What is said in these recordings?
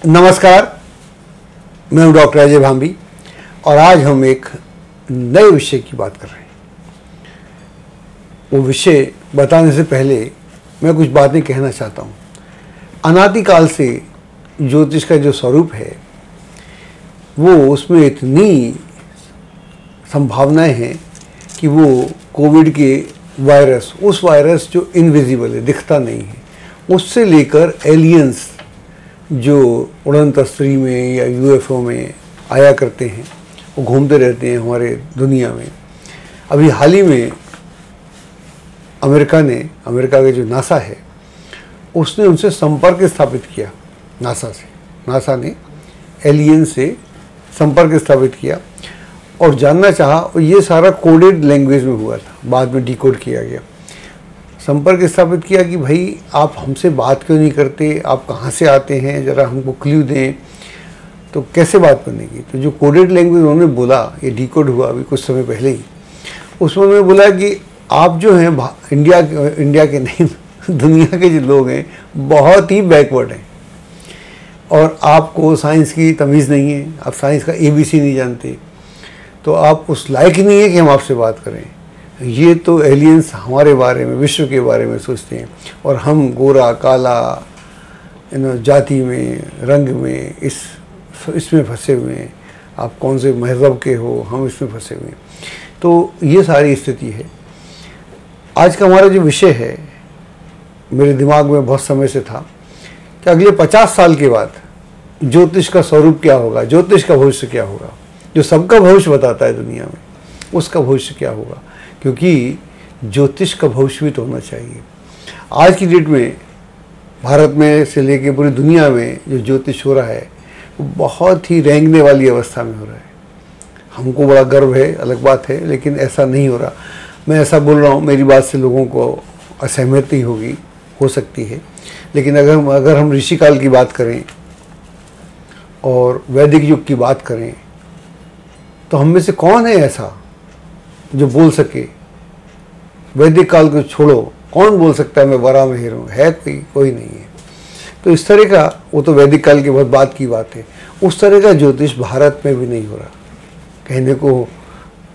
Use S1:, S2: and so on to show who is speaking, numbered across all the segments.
S1: नमस्कार, मैं हूं डॉक्टर अजय भांबी और आज हम एक नए विषय की बात कर रहे हैं। वो विषय बताने से पहले मैं कुछ बातें कहना चाहता हूं। अनादिकाल से ज्योतिष का जो स्वरूप है वो उसमें इतनी संभावनाएं हैं कि वो कोविड के वायरस, उस वायरस जो इनविजिबल है, दिखता नहीं है, उससे लेकर एलियंस जो उड़न तस्तरी में या यूएफओ में आया करते हैं, वो घूमते रहते हैं हमारे दुनिया में। अभी हाल ही में अमेरिका का जो नासा है उसने उनसे संपर्क स्थापित किया। नासा ने एलियन से संपर्क स्थापित किया और जानना चाहा, और ये सारा कोडेड लैंग्वेज में हुआ था, बाद में डिकोड किया गया। संपर्क स्थापित किया कि भाई आप हमसे बात क्यों नहीं करते, आप कहाँ से आते हैं, ज़रा हमको क्लू दें। तो कैसे बात बनेगी? तो जो कोडेड लैंग्वेज उन्होंने बोला, ये डिकोड हुआ अभी कुछ समय पहले ही, उसमें उन्होंने बोला कि आप जो हैं इंडिया के नहीं दुनिया के जो लोग हैं बहुत ही बैकवर्ड हैं और आपको साइंस की तमीज़ नहीं है, आप साइंस का ABC नहीं जानते, तो आप उस लायक ही नहीं है कि हम आपसे बात करें। ये तो एलियंस हमारे बारे में, विश्व के बारे में सोचते हैं और हम गोरा काला जाति में, रंग में, इसमें फंसे हुए हैं। आप कौन से मज़हब के हो, हम इसमें फंसे हुए हैं। तो ये सारी स्थिति है। आज का हमारा जो विषय है, मेरे दिमाग में बहुत समय से था कि अगले 50 साल के बाद ज्योतिष का स्वरूप क्या होगा, ज्योतिष का भविष्य क्या होगा। जो सबका भविष्य बताता है दुनिया में, उसका भविष्य क्या होगा, क्योंकि ज्योतिष का भविष्य भी तो होना चाहिए। आज की डेट में भारत में से लेकर पूरी दुनिया में जो ज्योतिष हो रहा है वो बहुत ही रेंगने वाली अवस्था में हो रहा है। हमको बड़ा गर्व है, अलग बात है, लेकिन ऐसा नहीं हो रहा। मैं ऐसा बोल रहा हूँ, मेरी बात से लोगों को असहमति होगी, हो सकती है, लेकिन अगर हम ऋषिकाल की बात करें और वैदिक युग की बात करें तो हम में से कौन है ऐसा जो बोल सके? वैदिक काल को छोड़ो, कौन बोल सकता है मैं वराहमिहिर हूँ? है कोई नहीं है। तो इस तरह का, वो तो वैदिक काल की बहुत बात की बात है, उस तरह का ज्योतिष भारत में भी नहीं हो रहा। कहने को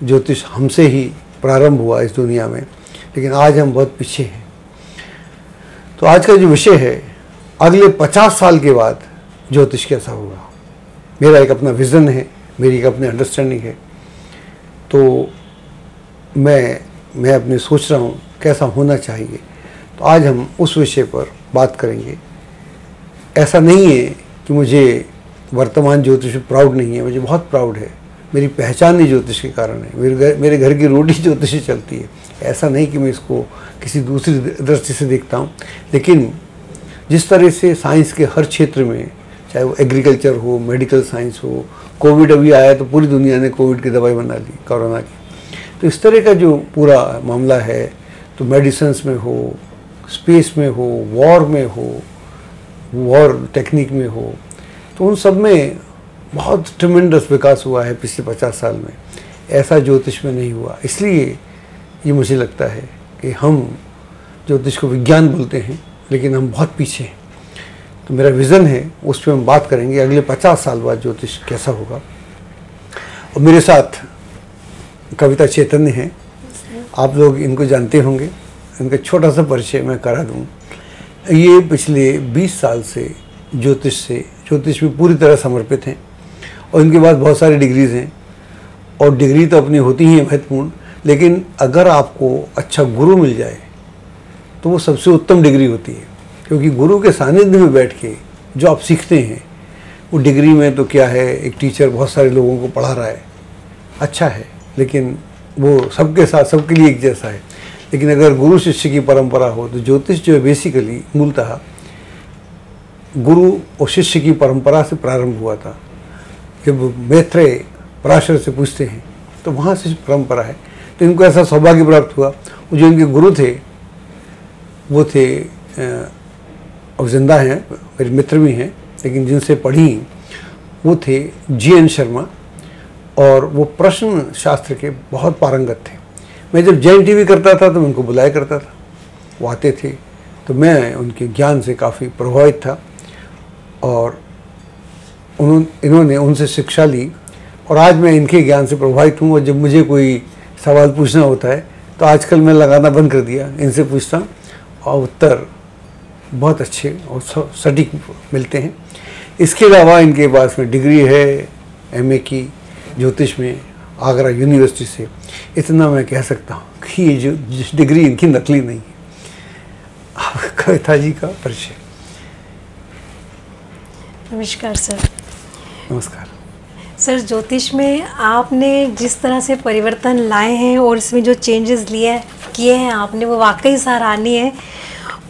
S1: ज्योतिष हमसे ही प्रारंभ हुआ इस दुनिया में, लेकिन आज हम बहुत पीछे हैं। तो आज का जो विषय है, अगले 50 साल के बाद ज्योतिष कैसा होगा। मेरा एक अपना विज़न है, मेरी एक अपनी अंडरस्टैंडिंग है। तो मैं अपने सोच रहा हूँ कैसा होना चाहिए। तो आज हम उस विषय पर बात करेंगे। ऐसा नहीं है कि मुझे वर्तमान ज्योतिष में प्राउड नहीं है, मुझे बहुत प्राउड है। मेरी पहचान ही ज्योतिष के कारण है। मेरे घर की रोटी ज्योतिष से चलती है। ऐसा नहीं कि मैं इसको किसी दूसरी दृष्टि से देखता हूँ, लेकिन जिस तरह से साइंस के हर क्षेत्र में, चाहे वो एग्रीकल्चर हो, मेडिकल साइंस हो, कोविड अभी आया तो पूरी दुनिया ने कोविड की दवाई बना ली, कोरोना की। तो इस तरह का जो पूरा मामला है, तो मेडिसिन्स में हो, स्पेस में हो, वॉर में हो, वॉर टेक्निक में हो, तो उन सब में बहुत ट्रिमेंडस विकास हुआ है पिछले 50 साल में। ऐसा ज्योतिष में नहीं हुआ। इसलिए ये मुझे लगता है कि हम ज्योतिष को विज्ञान बोलते हैं, लेकिन हम बहुत पीछे हैं। तो मेरा विज़न है, उस पर हम बात करेंगे अगले 50 साल बाद ज्योतिष कैसा होगा। और मेरे साथ कविता चैतन्य हैं, आप लोग इनको जानते होंगे। इनका छोटा सा परिचय मैं करा दूँ। ये पिछले 20 साल से ज्योतिष में पूरी तरह समर्पित हैं और इनके पास बहुत सारी डिग्रीज़ हैं। और डिग्री तो अपनी होती ही है महत्वपूर्ण, लेकिन अगर आपको अच्छा गुरु मिल जाए तो वो सबसे उत्तम डिग्री होती है, क्योंकि गुरु के सानिध्य में बैठ के जो आप सीखते हैं, वो डिग्री में तो क्या है, एक टीचर बहुत सारे लोगों को पढ़ा रहा है, अच्छा है, लेकिन वो सबके साथ, सबके लिए एक जैसा है। लेकिन अगर गुरु शिष्य की परंपरा हो, तो ज्योतिष जो है बेसिकली मूलतः गुरु और शिष्य की परंपरा से प्रारंभ हुआ था। जब मैत्रेय पराशर से पूछते हैं तो वहाँ से परंपरा है। तो इनको ऐसा सौभाग्य प्राप्त हुआ। वो जो इनके गुरु थे वो थे, और जिंदा हैं, मेरे मित्र भी हैं, लेकिन जिनसे पढ़ी वो थे GN शर्मा, और वो प्रश्न शास्त्र के बहुत पारंगत थे। मैं जब जैन TV करता था तो मैं उनको बुलाया करता था, वो आते थे, तो मैं उनके ज्ञान से काफ़ी प्रभावित था। और इन्होंने उनसे शिक्षा ली और आज मैं इनके ज्ञान से प्रभावित हूँ। और जब मुझे कोई सवाल पूछना होता है तो आजकल मैं लगाना बंद कर दिया, इनसे पूछता हूँ और उत्तर बहुत अच्छे और सटीक मिलते हैं। इसके अलावा इनके पास में डिग्री है एमए की ज्योतिष में आगरा यूनिवर्सिटी से। इतना मैं कह सकता हूँ कि ये जो डिग्री इनकी नकली नहीं है। कविता जी का परिचय।
S2: नमस्कार सर।
S1: नमस्कार
S2: सर, ज्योतिष में आपने जिस तरह से परिवर्तन लाए हैं और इसमें जो चेंजेस किए हैं आपने, वो वाकई सराहनीय है।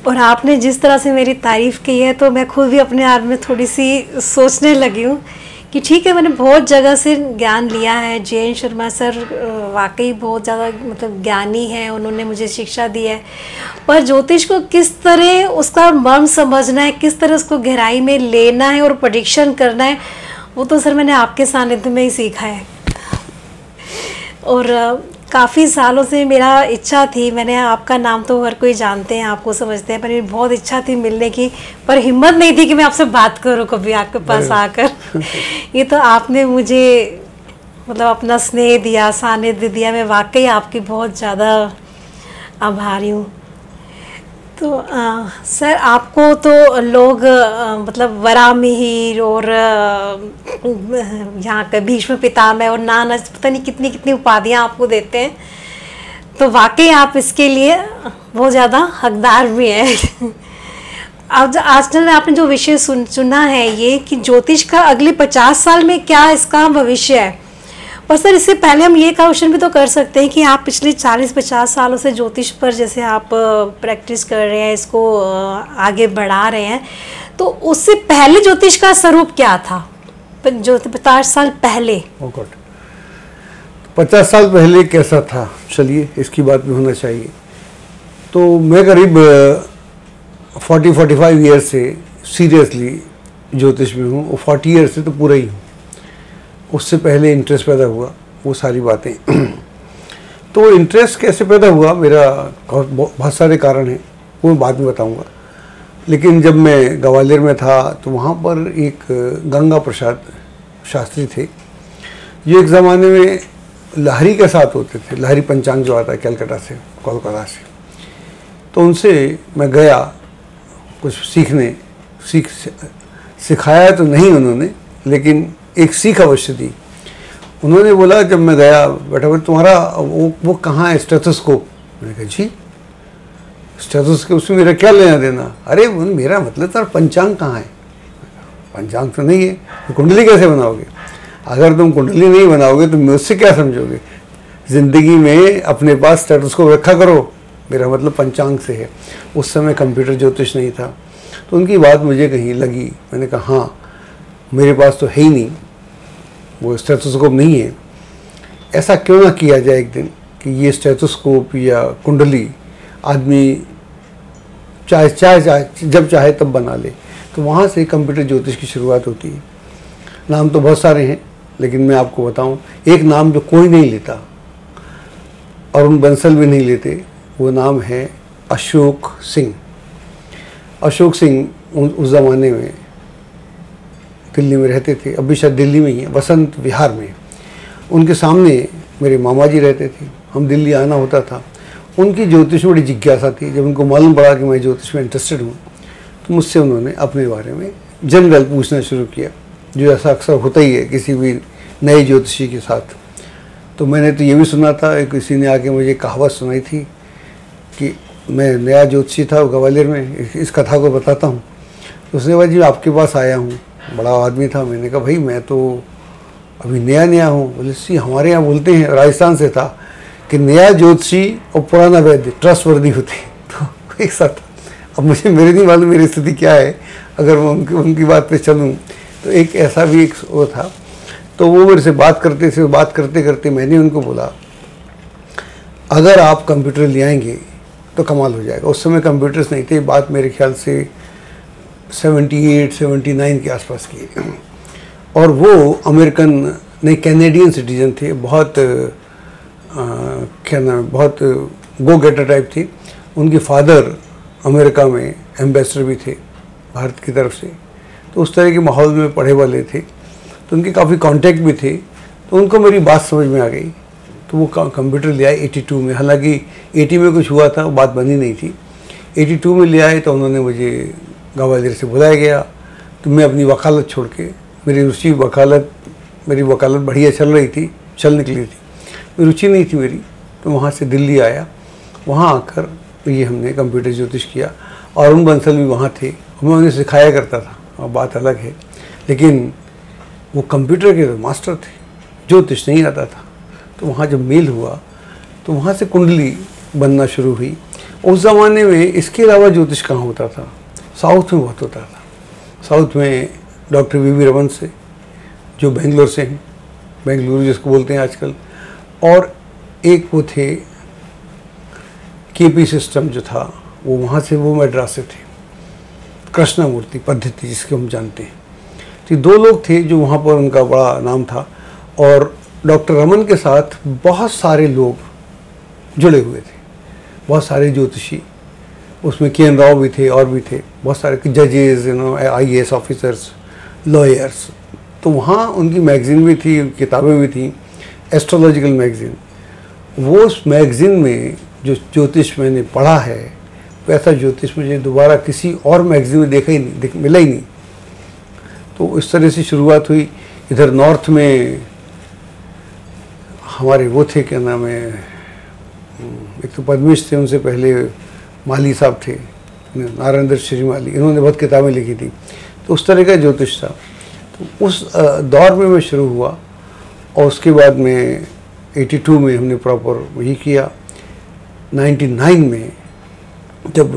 S2: और आपने जिस तरह से मेरी तारीफ़ की है तो मैं खुद भी अपने आप में थोड़ी सी सोचने लगी हूँ कि ठीक है, मैंने बहुत जगह से ज्ञान लिया है। जयंत शर्मा सर वाकई बहुत ज़्यादा मतलब ज्ञानी है, उन्होंने मुझे शिक्षा दी है। पर ज्योतिष को किस तरह उसका मर्म समझना है, किस तरह उसको गहराई में लेना है और प्रेडिक्शन करना है, वो तो सर मैंने आपके सानिध्य में ही सीखा है। और काफ़ी सालों से मेरा इच्छा थी, मैंने आपका नाम तो हर कोई जानते हैं, आपको समझते हैं, पर मेरी बहुत इच्छा थी मिलने की, पर हिम्मत नहीं थी कि मैं आपसे बात करूं कभी आपके पास आकर। ये तो आपने मुझे मतलब अपना स्नेह दिया, सानिध्य दिया, मैं वाकई आपकी बहुत ज़्यादा आभारी हूँ। तो सर, आपको तो लोग मतलब वरामिहिर और यहाँ का भीष्म पितामह और नाना पता नहीं कितनी कितनी उपाधियाँ आपको देते हैं, तो वाकई आप इसके लिए बहुत ज़्यादा हकदार भी हैं। अब आजकल आपने जो विषय चुना है ये कि ज्योतिष का अगले 50 साल में क्या इसका भविष्य है। पर सर, इससे पहले हम ये क्वेश्चन भी तो कर सकते हैं कि आप पिछले 40-50 सालों से ज्योतिष पर जैसे आप प्रैक्टिस कर रहे हैं, इसको आगे बढ़ा रहे हैं, तो उससे पहले ज्योतिष का स्वरूप क्या था, जो 50 साल पहले?
S1: 50 साल पहले कैसा था, चलिए इसकी बात भी होना चाहिए। तो मैं करीब 40-45 ईयर से सीरियसली ज्योतिष में हूँ, और 40 ईयर से तो पूरा ही हूँ। उससे पहले इंटरेस्ट पैदा हुआ, वो सारी बातें। तो इंटरेस्ट कैसे पैदा हुआ, मेरा बहुत सारे कारण हैं, वो मैं बाद में बताऊंगा। लेकिन जब मैं ग्वालियर में था तो वहाँ पर एक गंगा प्रसाद शास्त्री थे, जो एक ज़माने में लहरी के साथ होते थे। लहरी पंचांग जो आता है कलकत्ता से, कोलकाता से, तो उनसे मैं गया कुछ सीखने। सिखाया तो नहीं उन्होंने, लेकिन एक सीख अवश्य दी। उन्होंने बोला, जब मैं गया, बेटा बोले तुम्हारा वो कहाँ है स्टेथोस्कोप? मैंने कहा जी स्टेथोस्कोप, उसमें मेरा क्या लेना देना? अरे मेरा मतलब तार पंचांग कहाँ है? पंचांग तो नहीं है, तो कुंडली कैसे बनाओगे? अगर तुम कुंडली नहीं बनाओगे तो मुझसे क्या समझोगे? ज़िंदगी में अपने पास स्टेथोस्कोप रखा करो, मेरा मतलब पंचांग से है। उस समय कंप्यूटर ज्योतिष नहीं था, तो उनकी बात मुझे कहीं लगी। मैंने कहा हाँ, मेरे पास तो है ही नहीं, वो स्टेथोस्कोप नहीं है। ऐसा क्यों ना किया जाए एक दिन कि ये स्टेथोस्कोप या कुंडली आदमी जब चाहे तब बना ले। तो वहाँ से कंप्यूटर ज्योतिष की शुरुआत होती है। नाम तो बहुत सारे हैं, लेकिन मैं आपको बताऊं, एक नाम जो कोई नहीं लेता, अरुण बंसल भी नहीं लेते, वो नाम है अशोक सिंह। अशोक सिंह उस ज़माने में दिल्ली में रहते थे, अभी शायद दिल्ली में ही है, वसंत विहार में। उनके सामने मेरे मामा जी रहते थे, हम दिल्ली आना होता था। उनकी ज्योतिष में बड़ी जिज्ञासा थी। जब उनको मालूम पड़ा कि मैं ज्योतिष में इंटरेस्टेड हूँ, तो मुझसे उन्होंने अपने बारे में जनरल पूछना शुरू किया, जो ऐसा अक्सर होता ही है किसी भी नए ज्योतिषी के साथ। तो मैंने तो ये भी सुना था, किसी ने आके मुझे कहावत सुनाई थी कि मैं नया ज्योतिषी था ग्वालियर में, इस कथा को बताता हूँ। तो उसने कहा जी आपके पास आया हूँ, बड़ा आदमी था। मैंने कहा भाई मैं तो अभी नया हूँ। बोले सी हमारे यहाँ बोलते हैं, राजस्थान से था, कि नया ज्योतिषी और पुराना वैद्य ट्रस्टवर्दी होते हैं। तो एक साथ, अब मुझे मेरे नहीं मालूम मेरी स्थिति क्या है, अगर मैं उनकी बात पे चलूँ तो एक ऐसा भी एक वो था। तो वो मेरे से बात करते करते मैंने उनको बोला, अगर आप कंप्यूटर ले आएंगे तो कमाल हो जाएगा। उस समय कंप्यूटर्स नहीं थे, बात मेरे ख्याल से 78-79 के आसपास की। और वो अमेरिकन नहीं कैनेडियन सिटीजन थे, बहुत क्या नाम, बहुत गो गेटर टाइप थी। उनके फादर अमेरिका में एम्बेसडर भी थे भारत की तरफ से, तो उस तरह के माहौल में पढ़े वाले थे। तो उनके काफ़ी कांटेक्ट भी थे, तो उनको मेरी बात समझ में आ गई। तो वो कंप्यूटर ले आए 82 में, हालांकि 80 में कुछ हुआ था, वो बात बनी नहीं थी। 82 में ले आए तो उन्होंने मुझे ग्वालियर से बुलाया गया। तो मैं अपनी वकालत छोड़ के, मेरी वकालत बढ़िया चल रही थी, चल निकली थी, रुचि नहीं थी मेरी, तो वहाँ से दिल्ली आया। वहाँ आकर ये हमने कंप्यूटर ज्योतिष किया। और अरुण बंसल भी वहाँ थे, मैं उन्हें सिखाया करता था, और बात अलग है, लेकिन वो कंप्यूटर के मास्टर थे, ज्योतिष नहीं आता था। तो वहाँ जब मेल हुआ तो वहाँ से कुंडली बनना शुरू हुई। उस ज़माने में इसके अलावा ज्योतिष कहाँ होता था, साउथ में बहुत होता था। साउथ में डॉक्टर वी रमन से, जो बेंगलोर से हैं, बेंगलुरु जिसको बोलते हैं आजकल, और एक वो थे केपी सिस्टम जो था, वो वहाँ से, वो मद्रास से थे, कृष्णमूर्ति पद्धति जिसको हम जानते हैं। तो 2 लोग थे जो वहाँ पर उनका बड़ा नाम था। और डॉक्टर रमन के साथ बहुत सारे लोग जुड़े हुए थे, बहुत सारे ज्योतिषी, उसमें के.एन. राव भी थे और भी थे, बहुत सारे जजेस, IAS ऑफिसर्स, लॉयर्स। तो वहाँ उनकी मैगज़ीन भी थी, किताबें भी थी, एस्ट्रोलॉजिकल मैगज़ीन। वो उस मैगज़ीन में जो ज्योतिष मैंने पढ़ा है, वैसा ज्योतिष मुझे दोबारा किसी और मैगज़ीन में देखा ही नहीं, मिला ही नहीं। तो इस तरह से शुरुआत हुई। इधर नॉर्थ में हमारे वो थे, क्या नाम है, एक तो पद्मेश थे, उनसे पहले माली साहब थे, नारायण श्रीमाली, इन्होंने बहुत किताबें लिखी थी। तो उस तरह का ज्योतिष था। तो उस दौर में मैं शुरू हुआ, और उसके बाद में 82 में हमने प्रॉपर वही किया। 99 में जब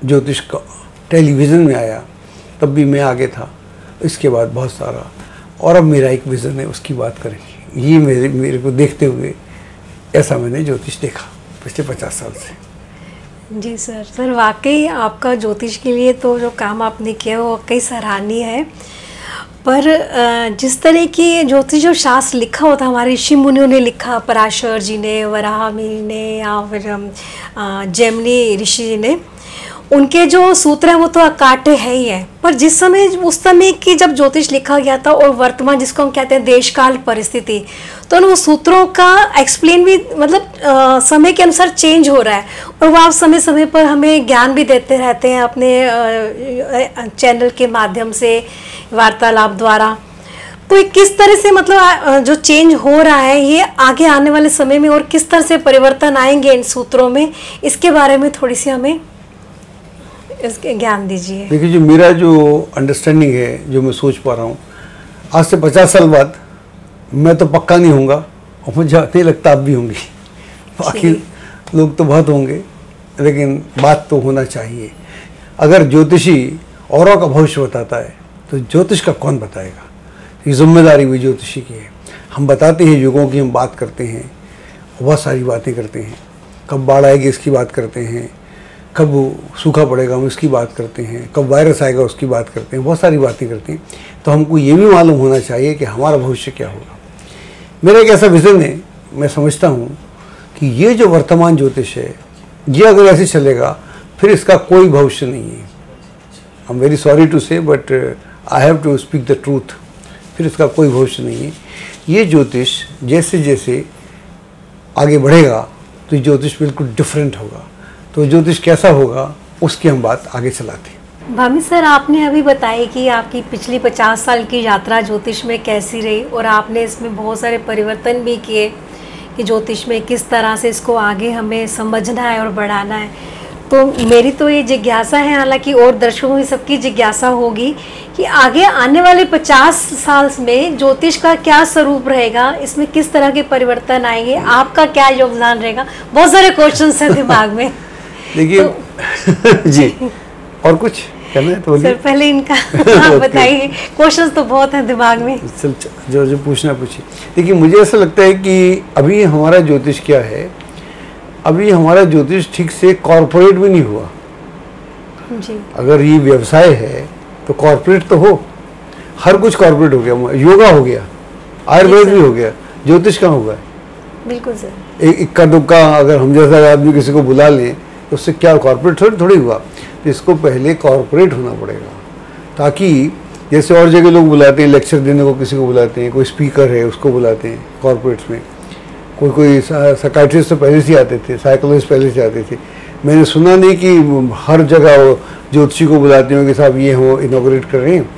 S1: ज्योतिष का टेलीविज़न में आया, तब भी मैं आगे था। इसके बाद बहुत सारा, और अब मेरा एक विज़न है, उसकी बात करेंगे। ये मेरे को देखते हुए ऐसा मैंने ज्योतिष देखा पिछले 50 साल से।
S2: जी सर वाकई आपका ज्योतिष के लिए तो जो काम आपने किया वो कई सराहनीय है। पर जिस तरह की ज्योतिष जो शास्त्र लिखा होता, हमारे ऋषि मुनियों ने लिखा, पराशर जी ने, वराह मुनि ने, या फिर जैमिनी ऋषि जी ने, उनके जो सूत्र हैं वो तो अकाट्य है ही है। पर जिस समय, उस समय की जब ज्योतिष लिखा गया था और वर्तमान जिसको हम कहते हैं देश काल परिस्थिति, तो वो सूत्रों का एक्सप्लेन भी मतलब समय के अनुसार चेंज हो रहा है। और वो आप समय समय पर हमें ज्ञान भी देते रहते हैं अपने चैनल के माध्यम से, वार्तालाप द्वारा। तो ये किस तरह से मतलब जो चेंज हो रहा है, ये आगे आने वाले समय में और किस तरह से परिवर्तन आएंगे इन सूत्रों में, इसके बारे में थोड़ी सी हमें इसके ज्ञान दीजिए।
S1: देखिए, जो मेरा जो अंडरस्टैंडिंग है, जो मैं सोच पा रहा हूँ, आज से 50 साल बाद मैं तो पक्का नहीं होऊंगा, और मुझे नहीं लगता आप भी होंगी, बाकी लोग तो बहुत होंगे, लेकिन बात तो होना चाहिए। अगर ज्योतिषी औरों का भविष्य बताता है तो ज्योतिष का कौन बताएगा? ये जिम्मेदारी भी ज्योतिषी की है। हम बताते हैं, युगों की हम बात करते हैं, बहुत सारी बातें करते हैं। कब बाढ़ आएगी इसकी बात करते हैं, कब सूखा पड़ेगा हम इसकी बात करते हैं, कब वायरस आएगा उसकी बात करते हैं, बहुत सारी बातें करते हैं। तो हमको ये भी मालूम होना चाहिए कि हमारा भविष्य क्या होगा। मेरा एक ऐसा विज़न है, मैं समझता हूँ कि ये जो वर्तमान ज्योतिष है, ये अगर ऐसे चलेगा फिर इसका कोई भविष्य नहीं है। I am very sorry to say, but I have to speak the truth. फिर इसका कोई भविष्य नहीं है। ये ज्योतिष जैसे जैसे आगे बढ़ेगा तो ज्योतिष बिल्कुल डिफरेंट होगा। तो ज्योतिष कैसा होगा उसकी हम बात आगे चलाते हैं।
S2: भामी सर, आपने अभी बताया कि आपकी पिछली 50 साल की यात्रा ज्योतिष में कैसी रही, और आपने इसमें बहुत सारे परिवर्तन भी किए कि ज्योतिष में किस तरह से इसको आगे हमें समझना है और बढ़ाना है। तो मेरी तो ये जिज्ञासा है, हालांकि और दर्शकों की सबकी जिज्ञासा होगी कि आगे आने वाले 50 साल में ज्योतिष का क्या स्वरूप रहेगा, इसमें किस तरह के परिवर्तन आएंगे, आपका क्या योगदान रहेगा। बहुत सारे क्वेश्चंस हैं दिमाग में।
S1: देखिए तो, जी और कुछ कहना है तो
S2: सर पहले इनका आप बताइए। क्वेश्चंस तो बहुत हैं दिमाग में।
S1: चल, जो पूछना पूछिए। देखिए, मुझे ऐसा लगता है कि अभी हमारा ज्योतिष क्या है, अभी हमारा ज्योतिष ठीक से कॉर्पोरेट भी नहीं हुआ
S2: जी।
S1: अगर ये व्यवसाय है तो कॉर्पोरेट तो हो, हर कुछ कॉर्पोरेट हो गया, योगा हो गया, आयुर्वेद भी हो गया, ज्योतिष कहाँ हुआ है?
S2: बिल्कुल सर।
S1: इक्का दुक्का अगर हम जैसा आदमी किसी को बुला लें तो उससे क्या कॉर्पोरेट थोड़ी हुआ। तो इसको पहले कॉर्पोरेट होना पड़ेगा, ताकि जैसे और जगह लोग बुलाते हैं लेक्चर देने को, किसी को बुलाते हैं, कोई स्पीकर है उसको बुलाते हैं कॉर्पोरेट्स में, कोई साइकाइट्रिस्ट तो पहले से आते थे, साइकोलॉजिस्ट पहले से आते थे। मैंने सुना नहीं कि हर जगह ज्योतिषी को बुलाते हो कि साहब ये हो इनॉग्रेट कर रहे हैं।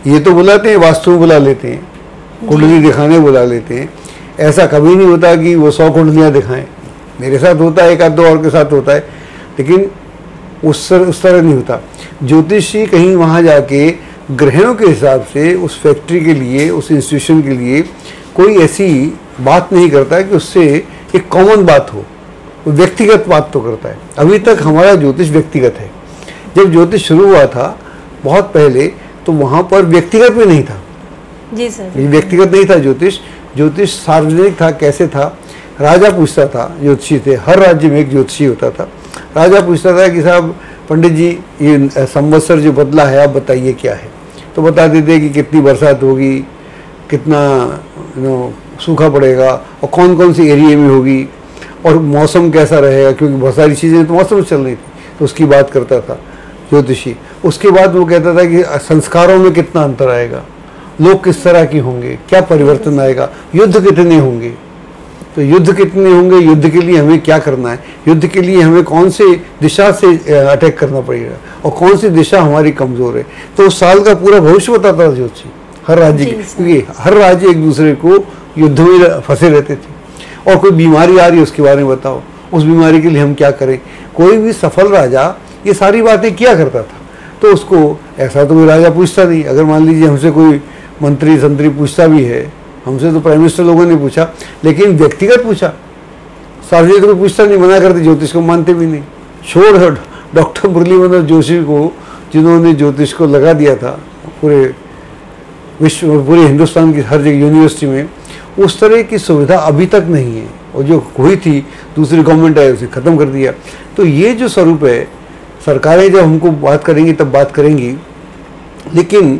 S1: ये तो बुलाते हैं, वास्तु में बुला लेते हैं, कुंडली दिखाने बुला लेते हैं। ऐसा कभी नहीं होता कि वो 100 कुंडलियाँ दिखाएं। मेरे साथ होता है, एक आध दो और के साथ होता है, लेकिन उस तरह नहीं होता। ज्योतिषी कहीं वहाँ जाके ग्रहों के हिसाब से उस फैक्ट्री के लिए, उस इंस्टीट्यूशन के लिए कोई ऐसी बात नहीं करता कि उससे एक कॉमन बात हो, वो व्यक्तिगत बात तो करता है। अभी तक हमारा ज्योतिष व्यक्तिगत है। जब ज्योतिष शुरू हुआ था बहुत पहले, तो वहाँ पर व्यक्तिगत भी नहीं था।
S2: जी सर।
S1: ये व्यक्तिगत नहीं था ज्योतिष, ज्योतिष सार्वजनिक था। कैसे था? राजा पूछता था, ज्योतिषी थे, हर राज्य में एक ज्योतिषी होता था। राजा पूछता था कि साहब पंडित जी ये संवत्सर जो बदला है आप बताइए क्या है। तो बता देते कि कितनी बरसात होगी, कितना सूखा पड़ेगा और कौन कौन सी एरिया में होगी और मौसम कैसा रहेगा, क्योंकि बहुत सारी चीज़ें तो मौसम चल रही थी, तो उसकी बात करता था ज्योतिषी। उसके बाद वो कहता था कि संस्कारों में कितना अंतर आएगा, लोग किस तरह के होंगे, क्या परिवर्तन आएगा, युद्ध कितने होंगे, तो युद्ध कितने होंगे, युद्ध के लिए हमें क्या करना है, युद्ध के लिए हमें कौन से दिशा से अटैक करना पड़ेगा और कौन सी दिशा हमारी कमज़ोर है। तो उस साल का पूरा भविष्य बताता था ज्योतिषी हर राज्य के, क्योंकि हर राज्य एक दूसरे को युद्ध में फंसे रहते थे। और कोई बीमारी आ रही है उसके बारे में बताओ, उस बीमारी के लिए हम क्या करें। कोई भी सफल राजा ये सारी बातें किया करता था। तो उसको ऐसा तो कोई राजा पूछता नहीं। अगर मान लीजिए हमसे कोई मंत्री संतरी पूछता भी है, हमसे तो प्राइम मिनिस्टर लोगों ने पूछा, लेकिन व्यक्तिगत पूछा, सार्वजनिक कोई पूछता नहीं, मना करते, ज्योतिष को मानते भी नहीं। छोड़ डॉक्टर मुरली मनोहर जोशी को, जिन्होंने ज्योतिष को लगा दिया था पूरे विश्व, पूरे हिंदुस्तान की हर जगह यूनिवर्सिटी में, उस तरह की सुविधा अभी तक नहीं है। और जो हुई थी दूसरी गवर्नमेंट आई उसे ख़त्म कर दिया। तो ये जो स्वरूप है, सरकारें जब हमको बात करेंगी तब बात करेंगी, लेकिन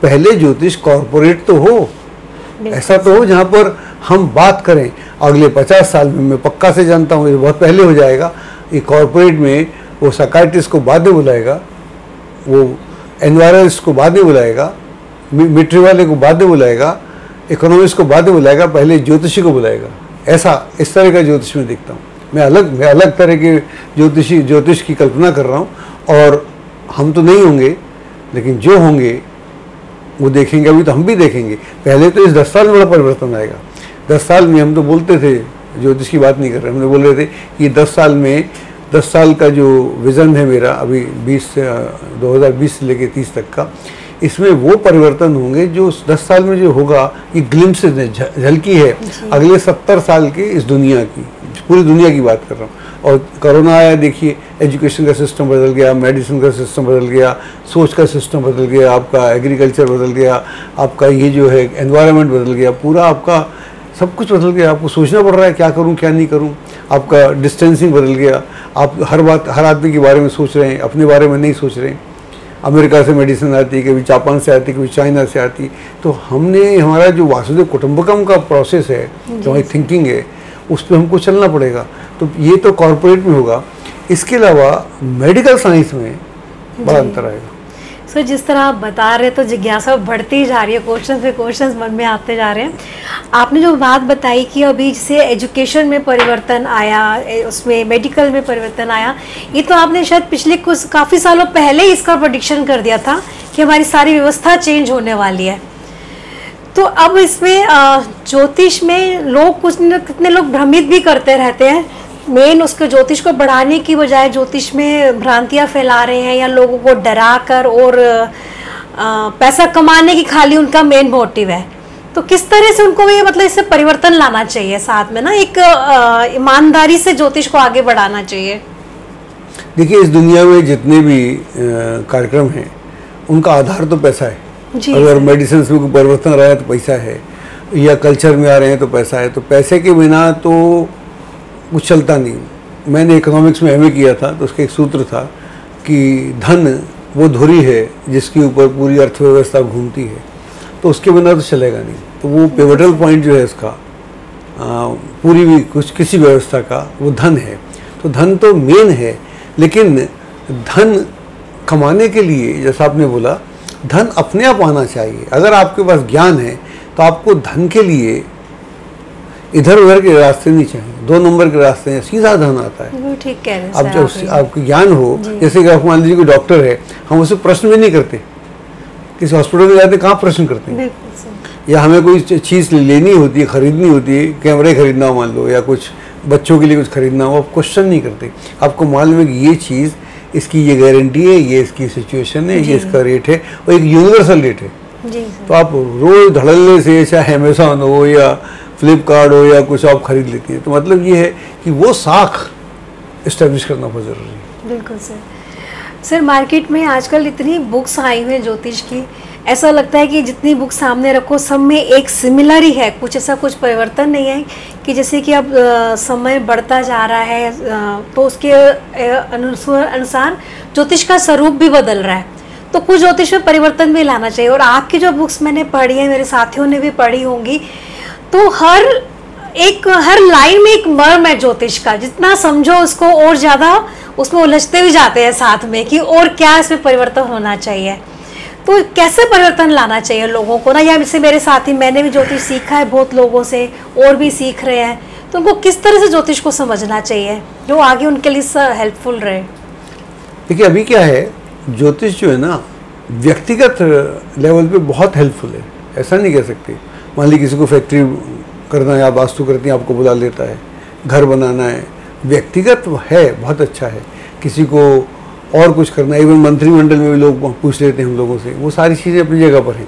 S1: पहले ज्योतिष कॉरपोरेट तो हो, ऐसा तो हो जहाँ पर हम बात करें। अगले 50 साल में मैं पक्का से जानता हूँ ये बहुत पहले हो जाएगा। ये कॉरपोरेट में वो साइकाइट्रिस्ट को बाद में बुलाएगा, वो एनवायरमेंटिस्ट को बाद में बुलाएगा, मिलिट्री वाले को बाद में बुलाएगा, इकोनॉमिस्ट को बाद में बुलाएगा, पहले ज्योतिषी को बुलाएगा। ऐसा इस तरह का ज्योतिष में देखता हूँ मैं अलग तरह के ज्योतिष की कल्पना कर रहा हूँ। और हम तो नहीं होंगे, लेकिन जो होंगे वो देखेंगे। अभी तो हम भी देखेंगे। पहले तो इस 10 साल में बड़ा परिवर्तन आएगा। 10 साल में हम तो बोलते थे, ज्योतिष की बात नहीं कर रहे, हमने बोल रहे थे कि 10 साल में 10 साल का जो विज़न है मेरा अभी 2020 से लेकर 30 तक का, इसमें वो परिवर्तन होंगे जो 10 साल में जो होगा। ये ग्लिम्स झलकी है अगले 70 साल के इस दुनिया की, पूरी दुनिया की बात कर रहा हूँ। और कोरोना आया, देखिए एजुकेशन का सिस्टम बदल गया, मेडिसिन का सिस्टम बदल गया, सोच का सिस्टम बदल गया, आपका एग्रीकल्चर बदल गया, आपका ये जो है एनवायरनमेंट बदल गया, पूरा आपका सब कुछ बदल गया। आपको सोचना पड़ रहा है क्या करूं क्या नहीं करूं। आपका डिस्टेंसिंग बदल गया, आप हर आदमी के बारे में सोच रहे हैं, अपने बारे में नहीं सोच रहे हैं। अमेरिका से मेडिसिन आती है, कभी जापान से आती है, कभी चाइना से आती है। तो हमने हमारा जो वासुदेव कुटुंबकम का प्रोसेस है, जो हमारी थिंकिंग है, उस पर हमको चलना पड़ेगा। तो ये तो कॉर्पोरेट में होगा। इसके अलावा मेडिकल साइंस में बड़ा अंतर आएगा।
S2: सर जिस तरह आप बता रहे तो जिज्ञासा बढ़ती ही जा रही है, क्वेश्चन पे क्वेश्चन मन में आते जा रहे हैं। आपने जो बात बताई कि अभी जैसे एजुकेशन में परिवर्तन आया, उसमें मेडिकल में परिवर्तन आया, ये तो आपने शायद पिछले कुछ काफ़ी सालों पहले ही इसका प्रेडिक्शन कर दिया था कि हमारी सारी व्यवस्था चेंज होने वाली है। तो अब इसमें ज्योतिष में लोग कुछ न कितने लोग भ्रमित भी करते रहते हैं। मेन उसके ज्योतिष को बढ़ाने की बजाय ज्योतिष में भ्रांतियां फैला रहे हैं, या लोगों को डरा कर और पैसा कमाने की खाली उनका मेन मोटिव है। तो किस तरह से उनको ये मतलब इससे परिवर्तन लाना चाहिए, साथ में ना एक ईमानदारी से ज्योतिष को आगे बढ़ाना चाहिए।
S1: देखिए, इस दुनिया में जितने भी कार्यक्रम हैं उनका आधार तो पैसा है। अगर मेडिसिन में कोई परिवर्तन आ रहा है तो पैसा है, या कल्चर में आ रहे हैं तो पैसा है। तो पैसे के बिना तो कुछ चलता नहीं। मैंने इकोनॉमिक्स में एमए किया था, तो उसका एक सूत्र था कि धन वो धुरी है जिसके ऊपर पूरी अर्थव्यवस्था घूमती है, तो उसके बिना तो चलेगा नहीं। तो वो पिवटल पॉइंट जो है इसका पूरी भी कुछ किसी व्यवस्था का, वो धन है। तो धन तो मेन है, लेकिन धन कमाने के लिए जैसा आपने बोला, धन अपने आप आना चाहिए। अगर आपके पास ज्ञान है तो आपको धन के लिए इधर उधर के रास्ते नहीं चाहिए, 2 नंबर के रास्ते हैं, सीधा धन आता है।
S2: वो ठीक कह रहे हैं
S1: अब
S2: सर,
S1: जब आपको ज्ञान हो, जैसे कि आप मान लीजिए कोई डॉक्टर है, हम उससे प्रश्न भी नहीं करते, किसी हॉस्पिटल में जाते कहाँ प्रश्न करते हैं, या हमें कोई चीज़ लेनी होती है, खरीदनी होती है, कैमरे खरीदना हो मान लो, या कुछ बच्चों के लिए कुछ खरीदना हो, आप क्वेश्चन नहीं करते। आपको मालूम है कि ये चीज़, इसकी ये गारंटी है, ये इसकी सिचुएशन है, ये इसका रेट है, और एक यूनिवर्सल रेट है। तो आप रोज धड़ल्ले से, चाहे अमेजोन हो या फ्लिपकार्ट हो या कुछ, आप खरीद लेती हैं। तो मतलब ये है कि वो साख इस्टेब्लिश करना बहुत ज़रूरी है।
S2: बिल्कुल सर। सर मार्केट में आजकल इतनी बुक्स आई हुई हैं ज्योतिष की, ऐसा लगता है कि जितनी बुक सामने रखो सब में एक सिमिलर ही है, कुछ ऐसा कुछ परिवर्तन नहीं है कि जैसे कि अब समय बढ़ता जा रहा है तो उसके अनुसार ज्योतिष का स्वरूप भी बदल रहा है, तो कुछ ज्योतिष में परिवर्तन भी लाना चाहिए। और आपकी जो बुक्स मैंने पढ़ी है, मेरे साथियों ने भी पढ़ी होंगी, तो हर लाइन में एक मर्म है ज्योतिष का, जितना समझो उसको और ज़्यादा उसमें उलझते भी जाते हैं साथ में कि और क्या इसमें परिवर्तन होना चाहिए। तो कैसे परिवर्तन लाना चाहिए लोगों को ना, या जैसे मेरे साथी, मैंने भी ज्योतिष सीखा है बहुत लोगों से, और भी सीख रहे हैं, तो उनको किस तरह से ज्योतिष को समझना चाहिए जो आगे उनके लिए हेल्पफुल रहे?
S1: देखिए अभी क्या है, ज्योतिष जो है ना व्यक्तिगत लेवल पे बहुत हेल्पफुल है, ऐसा नहीं कह सकते। मान लीजिए किसी को फैक्ट्री करना है, आप वास्तु करती हैं, आपको बुला लेता है, घर बनाना है, व्यक्तिगत है, बहुत अच्छा है। किसी को और कुछ करना है, इवन मंत्रिमंडल में भी लोग पूछ लेते हैं हम लोगों से, वो सारी चीज़ें अपनी जगह पर हैं,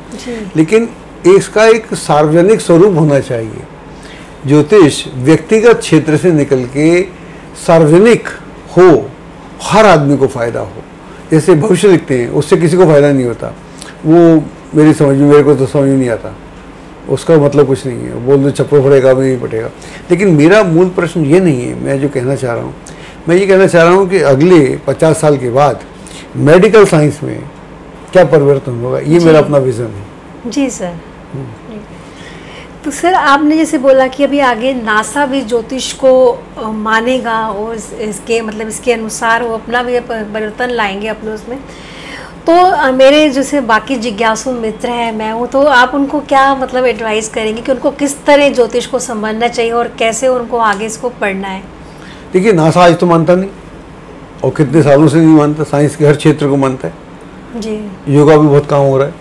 S1: लेकिन इसका एक सार्वजनिक स्वरूप होना चाहिए। ज्योतिष व्यक्तिगत क्षेत्र से निकल के सार्वजनिक हो, हर आदमी को फ़ायदा हो। जैसे भविष्य लिखते हैं, उससे किसी को फ़ायदा नहीं होता, वो मेरी समझ में, मेरे को तो समझ में नहीं आता, उसका मतलब कुछ नहीं है, बोल दो चप्पल पड़ेगा भी नहीं पड़ेगा। लेकिन मेरा मूल प्रश्न ये नहीं है, मैं जो कहना चाह रहा हूँ, मैं ये कहना चाह रहा हूँ कि अगले 50 साल के बाद मेडिकल साइंस में क्या परिवर्तन होगा, ये मेरा अपना विज़न है।
S2: जी सर। तो सर आपने जैसे बोला कि अभी आगे नासा भी ज्योतिष को मानेगा और इसके मतलब इसके अनुसार वो अपना भी परिवर्तन लाएंगे अपने उसमें, तो मेरे जैसे बाकी जिज्ञासु मित्र हैं, मैं हूँ, तो आप उनको क्या मतलब एडवाइस करेंगे कि उनको किस तरह ज्योतिष को समझना चाहिए और कैसे उनको आगे इसको पढ़ना है?
S1: देखिए नासा आज तो मानता नहीं, और कितने सालों से नहीं मानता, साइंस के हर क्षेत्र को मानता है जी। योगा भी बहुत काम हो रहा है,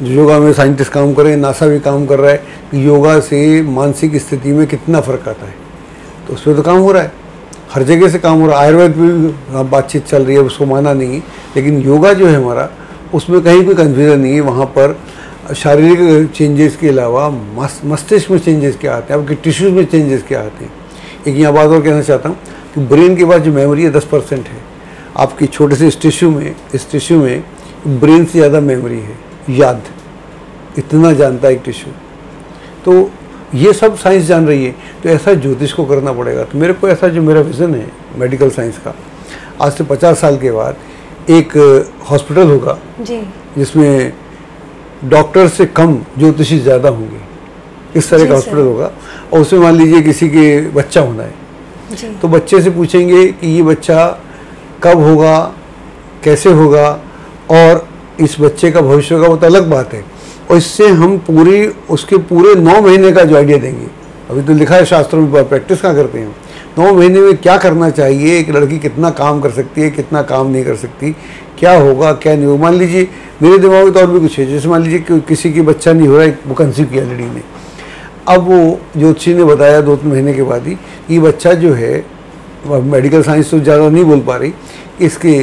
S1: योगा में साइंटिस्ट काम कर रहे हैं, नासा भी काम कर रहा है कि योगा से मानसिक स्थिति में कितना फ़र्क आता है, तो उस पर तो काम हो रहा है, हर जगह से काम हो रहा है। आयुर्वेद में भी बातचीत चल रही है, उसको माना नहीं, लेकिन योगा जो है हमारा, उसमें कहीं कोई कन्फ्यूज़न नहीं है। वहाँ पर शारीरिक चेंजेस के अलावा मस्तिष्क में चेंजेस क्या आते हैं, आपके टिश्यूज़ में चेंजेस क्या आते हैं। एक यहाँ बात और कहना चाहता हूँ कि ब्रेन के पास जो मेमोरी है 10% है, आपकी छोटे से इस टिश्यू में ब्रेन से ज़्यादा मेमोरी है, याद इतना जानता है एक टिश्यू। तो ये सब साइंस जान रही है, तो ऐसा ज्योतिष को करना पड़ेगा। तो मेरे को ऐसा जो मेरा विज़न है मेडिकल साइंस का, आज से 50 साल के बाद एक हॉस्पिटल होगा जिसमें डॉक्टर से कम ज्योतिषी ज़्यादा होंगे, इस तरह का हॉस्पिटल होगा। और उसमें मान लीजिए किसी के बच्चा होना है, तो बच्चे से पूछेंगे कि ये बच्चा कब होगा, कैसे होगा, और इस बच्चे का भविष्य होगा, वो तो अलग बात है। और इससे हम उसके पूरे 9 महीने का जो आइडिया देंगे, अभी तो लिखा है शास्त्रों में, प्रैक्टिस कहाँ करते हैं, 9 महीने में क्या करना चाहिए, एक लड़की कितना काम कर सकती है, कितना काम नहीं कर सकती, क्या होगा क्या नहीं होगा। मान लीजिए मेरे दिमाग में तो और भी कुछ है, जैसे मान लीजिए किसी की बच्चा नहीं हो रहा है, वो कंसीव किया लड़ी ने, अब वो ज्योतिषी ने बताया 2-3 महीने के बाद ही ये बच्चा जो है, मेडिकल साइंस तो ज़्यादा नहीं बोल पा रही, इसके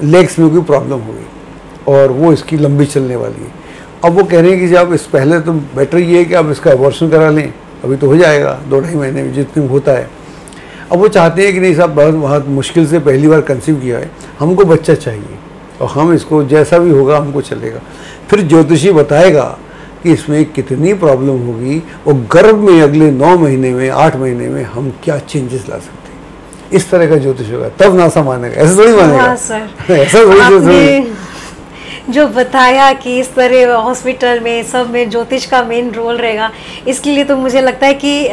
S1: लेग्स में कोई प्रॉब्लम हो गई और वो इसकी लंबी चलने वाली है। अब वो कह रहे हैं कि जब इस पहले तो बेटर ये है कि आप इसका अबॉर्शन करा लें, अभी तो हो जाएगा 2-2.5 महीने में जितने होता है। अब वो चाहते हैं कि नहीं साहब, बहुत मुश्किल से पहली बार कंसीव किया है, हमको बच्चा चाहिए और हम इसको जैसा भी होगा हमको चलेगा। फिर ज्योतिषी बताएगा कि इसमें कितनी प्रॉब्लम होगी और गर्भ में अगले 9 महीने में 8 महीने में हम क्या चेंजेस ला सकते हैं। इस तरह का ज्योतिष होगा, तब नासा मानेगा, ऐसा थोड़ी मानेगा।
S2: ऐसा थोड़ी जो बताया कि इस तरह हॉस्पिटल में सब में ज्योतिष का मेन रोल रहेगा, इसके लिए तो मुझे लगता है कि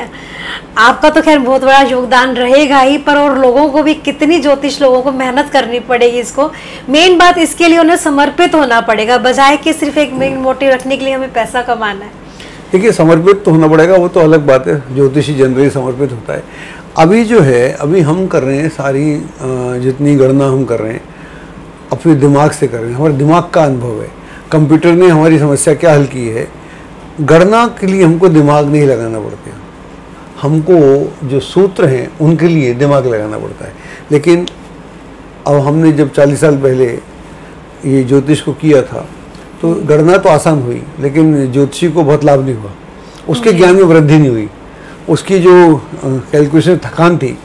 S2: आपका तो खैर बहुत बड़ा योगदान रहेगा ही, पर और लोगों को भी कितनी ज्योतिष लोगों को मेहनत करनी पड़ेगी। इसको मेन बात इसके लिए उन्हें समर्पित होना पड़ेगा, बजाय कि सिर्फ एक मेन मोटिव रखने के लिए हमें पैसा कमाना है।
S1: देखिए, समर्पित तो होना पड़ेगा, वो तो अलग बात है, ज्योतिषी जनरली समर्पित होता है। अभी जो है, अभी हम कर रहे हैं सारी जितनी गणना हम कर रहे हैं अपने दिमाग से कर रहे हैं, हमारे दिमाग का अनुभव है। कंप्यूटर ने हमारी समस्या क्या हल की है, गणना के लिए हमको दिमाग नहीं लगाना पड़ता, हमको जो सूत्र हैं उनके लिए दिमाग लगाना पड़ता है। लेकिन अब हमने जब 40 साल पहले ये ज्योतिष को किया था तो गणना तो आसान हुई, लेकिन ज्योतिषी को बहुत लाभ नहीं हुआ, उसके ज्ञान में वृद्धि नहीं हुई, उसकी जो कैलकुलेशन थकान थी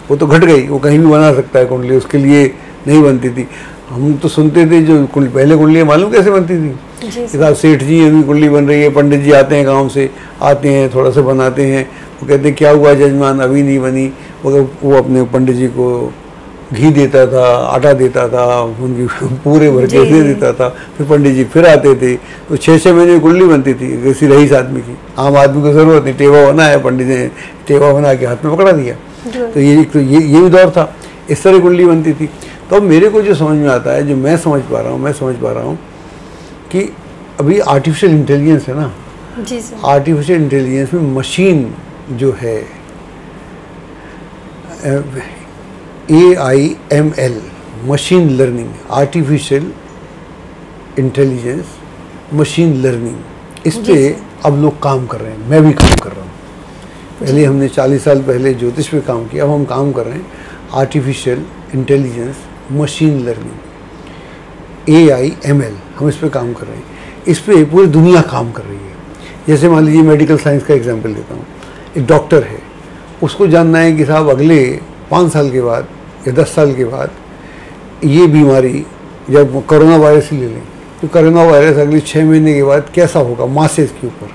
S1: वो तो घट गई। वो कहीं भी बना सकता है कुंडली, उसके लिए नहीं बनती थी। हम तो सुनते थे जो पहले कुंडलियाँ मालूम कैसे बनती थी, साहब सेठ जी अभी कुंडली बन रही है, पंडित जी आते हैं गांव से, आते हैं थोड़ा सा बनाते हैं, वो कहते हैं क्या हुआ जजमान अभी नहीं बनी, वो अपने पंडित जी को घी देता था, आटा देता था, उनकी पूरे भर के दे देता था, फिर पंडित जी फिर आते थे, तो 6-6 महीने कुंडली बनती थी किसी रईस आदमी की। आम आदमी को ज़रूरत नहीं, टेवा बना है, पंडित ने टेवा बना के हाथ में पकड़ा दिया। तो ये भी दौर था, इस तरह कुंडली बनती थी। तो अब मेरे को जो समझ में आता है, जो मैं समझ पा रहा हूँ कि अभी आर्टिफिशियल इंटेलिजेंस है ना,
S2: जी सर,
S1: आर्टिफिशियल इंटेलिजेंस में मशीन जो है AIML, machine learning, artificial intelligence machine learning, इस पे अब लोग काम कर रहे हैं, मैं भी काम कर रहा हूँ। पहले हमने 40 साल पहले ज्योतिष पे काम किया, अब हम काम कर रहे हैं artificial intelligence machine learning, AIML, हम इस पे काम कर रहे हैं। इस पे पूरी दुनिया काम कर रही है। जैसे मान लीजिए मेडिकल साइंस का एग्जांपल देता हूँ, एक डॉक्टर है, उसको जानना है कि साहब अगले 5 साल के बाद या 10 साल के बाद ये बीमारी, जब कोरोना वायरस ही ले लें तो कोरोना वायरस अगले 6 महीने के बाद कैसा होगा, मासेस के ऊपर,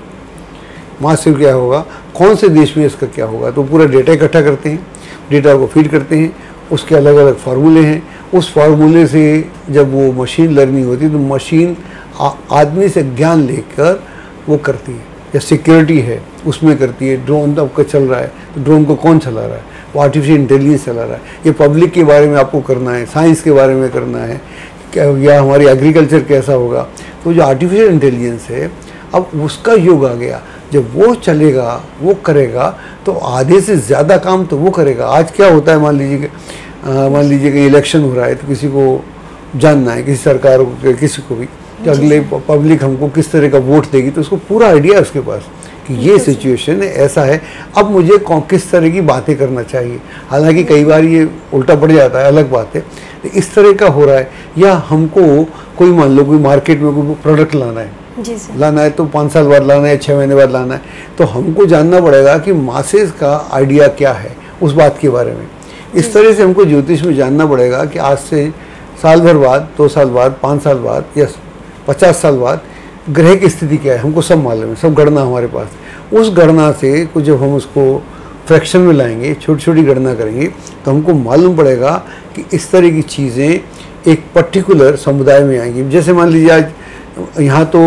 S1: मासेस क्या होगा, कौन से देश में इसका क्या होगा, तो पूरा डेटा इकट्ठा करते हैं, डेटा को फीड करते हैं, उसके अलग अलग फार्मूले हैं, उस फार्मूले से जब वो मशीन लर्निंग होती है तो मशीन आदमी से ज्ञान लेकर वो करती है। या सिक्योरिटी है उसमें करती है, ड्रोन आपका चल रहा है तो ड्रोन को कौन चला रहा है, वो आर्टिफिशियल इंटेलिजेंस चला रहा है। ये पब्लिक के बारे में आपको करना है, साइंस के बारे में करना है, क्या या हमारी एग्रीकल्चर कैसा होगा, तो जो आर्टिफिशियल इंटेलिजेंस है अब उसका युग आ गया। जब वो चलेगा, वो करेगा तो आधे से ज़्यादा काम तो वो करेगा। आज क्या होता है, मान लीजिए कि इलेक्शन हो रहा है तो किसी को जानना है, किसी सरकार को, किसी को भी, कि अगले पब्लिक हमको किस तरह का वोट देगी, तो उसको पूरा आइडिया है उसके पास कि ये सिचुएशन है, ऐसा है, अब मुझे किस तरह की बातें करना चाहिए। हालांकि कई बार ये उल्टा पड़ जाता है, अलग बात है, इस तरह का हो रहा है। या हमको कोई मान लो कोई मार्केट में कोई प्रोडक्ट लाना है, लाना है तो 5 साल बाद लाना है, 6 महीने बाद लाना है, तो हमको जानना पड़ेगा कि मासेस का आइडिया क्या है उस बात के बारे में। इस तरह से हमको ज्योतिष में जानना पड़ेगा कि आज से साल भर बाद, 2 साल बाद, 5 साल बाद या 50 साल बाद ग्रह की स्थिति क्या है, हमको सब मालूम है, सब गणना हमारे पास। उस गणना से कुछ जब हम उसको फ्रैक्शन में लाएंगे, छोटी छोटी गणना करेंगे, तो हमको मालूम पड़ेगा कि इस तरह की चीज़ें एक पर्टिकुलर समुदाय में आएंगी। जैसे मान लीजिए आज यहाँ तो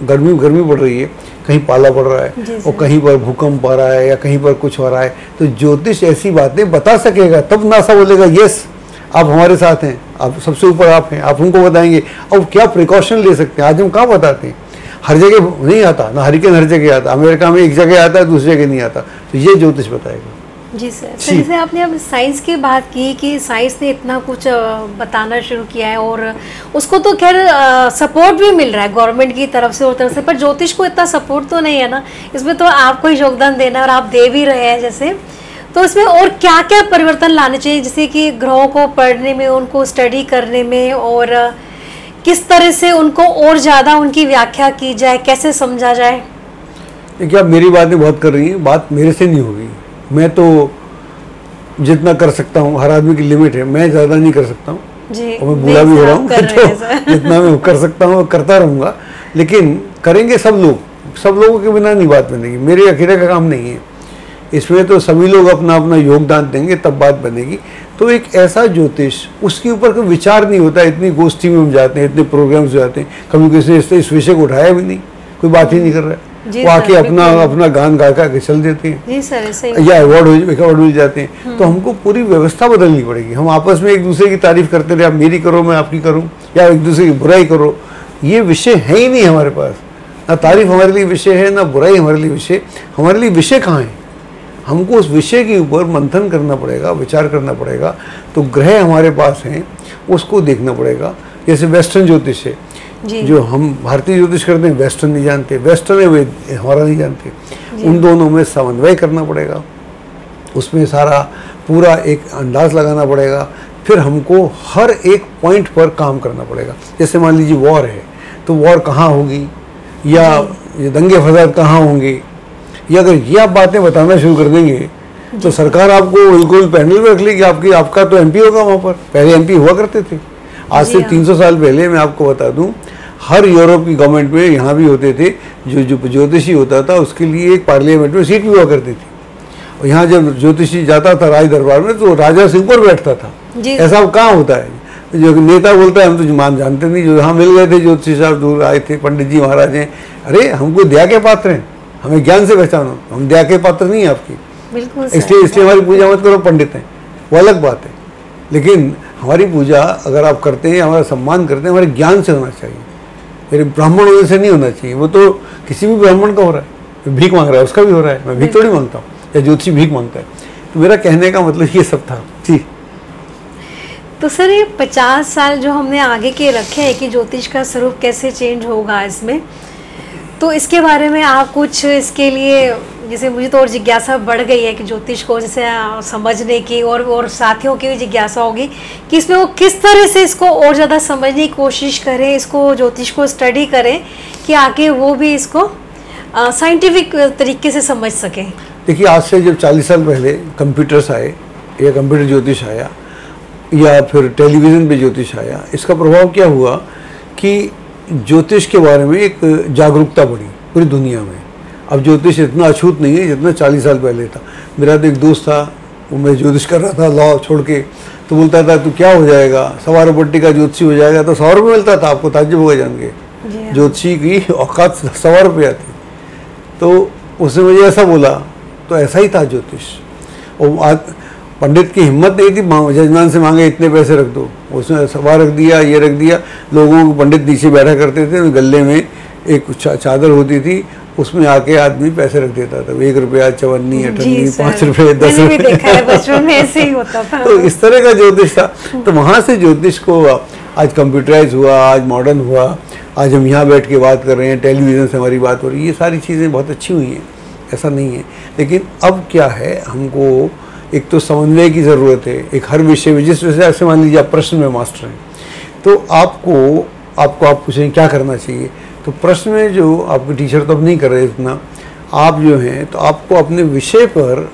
S1: गर्मी पड़ रही है, कहीं पाला पड़ रहा है और कहीं पर भूकंप आ रहा है या कहीं पर कुछ हो रहा है, तो ज्योतिष ऐसी बातें बता सकेगा, तब नासा बोलेगा यस आप हमारे साथ हैं, आप सबसे ऊपर आप हैं, आप हमको बताएंगे। अब क्या प्रिकॉशन ले सकते हैं, आज हम कहाँ बताते हैं, हर जगह नहीं आता ना, हरिकेन हर जगह आता, अमेरिका में एक जगह आता है, दूसरी जगह नहीं आता, तो ये ज्योतिष बताएगा।
S2: जी सर, तो जैसे आपने अब साइंस की बात की कि साइंस ने इतना कुछ बताना शुरू किया है और उसको तो खैर सपोर्ट भी मिल रहा है गवर्नमेंट की तरफ से और तरफ से, पर ज्योतिष को इतना सपोर्ट तो नहीं है ना, इसमें तो आपको ही योगदान देना और आप दे भी रहे हैं। जैसे तो इसमें और क्या क्या परिवर्तन लाने चाहिए, जैसे कि ग्रहों को पढ़ने में, उनको स्टडी करने में, और किस तरह से उनको और ज़्यादा उनकी व्याख्या की जाए, कैसे समझा जाए?
S1: देखिए आप मेरी बातें बहुत कर रही हैं, बात मेरे से नहीं होगी, मैं तो जितना कर सकता हूँ, हर आदमी की लिमिट है, मैं ज़्यादा नहीं कर सकता हूँ और मैं बूढ़ा भी हो रहा हूँ, तो जितना मैं कर सकता हूँ करता रहूँगा। लेकिन करेंगे सब लोग, सब लोगों के बिना नहीं बात बनेगी, मेरे अकेले का काम नहीं है, इसमें तो सभी लोग अपना अपना योगदान देंगे तब बात बनेगी। तो एक ऐसा ज्योतिष, उसके ऊपर कोई विचार नहीं होता। इतनी गोष्ठी में हम जाते हैं, इतने प्रोग्राम्स जाते हैं, कभी किसी ने इस विषय को उठाया भी नहीं, कोई बात ही नहीं कर रहा है। वो आके अपना गान गा के चल देते हैं
S2: जी सर,
S1: या अवार्ड मिल जाते हैं। तो हमको पूरी व्यवस्था बदलनी पड़ेगी। हम आपस में एक दूसरे की तारीफ करते रहे, आप मेरी करो मैं आपकी करूं, या एक दूसरे की बुराई करो, ये विषय है ही नहीं हमारे पास। ना तारीफ हमारे लिए विषय है, ना बुराई हमारे लिए विषय। हमारे लिए विषय कहाँ है? हमको उस विषय के ऊपर मंथन करना पड़ेगा, विचार करना पड़ेगा। तो ग्रह हमारे पास हैं, उसको देखना पड़ेगा। जैसे वेस्टर्न ज्योतिष है, जो हम भारतीय ज्योतिष करते हैं, वेस्टर्न नहीं जानते, वेस्टर्न है वे हमारा नहीं जानते। उन दोनों में समन्वय करना पड़ेगा, उसमें सारा पूरा एक अंदाज लगाना पड़ेगा। फिर हमको हर एक पॉइंट पर काम करना पड़ेगा। जैसे मान लीजिए वॉर है, तो वॉर कहाँ होगी, या ये दंगे फसाद कहाँ होंगे, या अगर ये आप बातें बताना शुरू कर देंगे तो सरकार आपको बिल्कुल पैनल में रख लेगी। आपका तो एमपी होगा वहाँ पर। पहले एमपी हुआ करते थे, आज से 300 साल पहले। मैं आपको बता दूं, हर यूरोप की गवर्नमेंट में, यहाँ भी होते थे, जो ज्योतिषी होता था उसके लिए एक पार्लियामेंट में सीट भी हुआ करती थी। और यहाँ जब ज्योतिषी जाता था राज दरबार में, तो राजा से ऊपर बैठता था। ऐसा अब कहाँ होता है? जो नेता बोलता है हम तो मान जानते नहीं। जो यहाँ मिल गए थे ज्योतिषी साहब, दूर आए थे, पंडित जी महाराज हैं, अरे हमको दया के पात्र हैं, हमें ज्ञान से पहचानो, हम दया के पात्र नहीं है आपकी।
S2: बिल्कुल।
S1: इसलिए हमारी पूजा मत करो, पंडित हैं, वो अलग बात है। लेकिन हमारी पूजा अगर आप करते हैं, हमारा सम्मान करते हैं, हमारे ज्ञान से होना चाहिए। मेरे ब्राह्मण होने से नहीं होना चाहिए। वो तो किसी भी ब्राह्मण का हो रहा है, भीख मांग रहा है, उसका भी हो रहा है। मैं भीख थोड़ी मांगता हूँ, या ज्योतिषी भीख मांगता है। तो मेरा कहने का मतलब ये सब था जी।
S2: तो सर, ये 50 साल जो हमने आगे के रखे हैं कि ज्योतिष का स्वरूप कैसे चेंज होगा इसमें, तो इसके बारे में आप कुछ इसके लिए, जैसे मुझे तो और जिज्ञासा बढ़ गई है कि ज्योतिष को जैसे समझने की, और साथियों की भी जिज्ञासा होगी कि इसमें वो किस तरह से इसको और ज़्यादा समझने की कोशिश करें, इसको ज्योतिष को स्टडी करें कि आगे वो भी इसको साइंटिफिक तरीके से समझ सकें।
S1: देखिए, आज से जब 40 साल पहले कंप्यूटर्स आए, या कंप्यूटर ज्योतिष आया, या फिर टेलीविज़न पे ज्योतिष आया, इसका प्रभाव क्या हुआ कि ज्योतिष के बारे में एक जागरूकता बढ़ी पूरी दुनिया में। अब ज्योतिष इतना अछूत नहीं है जितना 40 साल पहले था। मेरा तो एक दोस्त था, वो मैं ज्योतिष कर रहा था लॉ छोड़ के, तो बोलता था तू क्या हो जाएगा, 100 रुपये का ज्योतिषी हो जाएगा। तो 100 रुपये मिलता था, आपको ताज्जुब होगा जान के। ज्योतिषी की औकात 100 रुपये आती। तो उसने मुझे ऐसा बोला, तो ऐसा ही था ज्योतिष। और आज पंडित की हिम्मत नहीं थी जजमान से मांगे इतने पैसे रख दो, उसने सवा रख दिया, ये रख दिया। लोगों को पंडित नीचे बैठा करते थे, गले में एक चादर होती थी, उसमें आके आदमी पैसे रख देता था। 1 रुपया, चवन्नी, अठन्नी, 5 रुपये, 10 रुपये,
S2: बचपन में ऐसे ही होता था।
S1: तो इस तरह का ज्योतिष था। तो वहाँ से ज्योतिष को आज कंप्यूटराइज हुआ, आज मॉडर्न हुआ, आज हम यहाँ बैठ के बात कर रहे हैं, टेलीविज़न से हमारी बात हो रही है। ये सारी चीज़ें बहुत अच्छी हुई हैं, ऐसा नहीं है। लेकिन अब क्या है, हमको एक तो समन्वय की ज़रूरत है। एक हर विषय में, जिस विषय से मान लीजिए आप प्रश्न में मास्टर हैं, तो आप पूछें क्या करना चाहिए, तो प्रश्न में जो आपके टीचर तो अब नहीं कर रहे इतना, आप जो हैं, तो आपको अपने विषय पर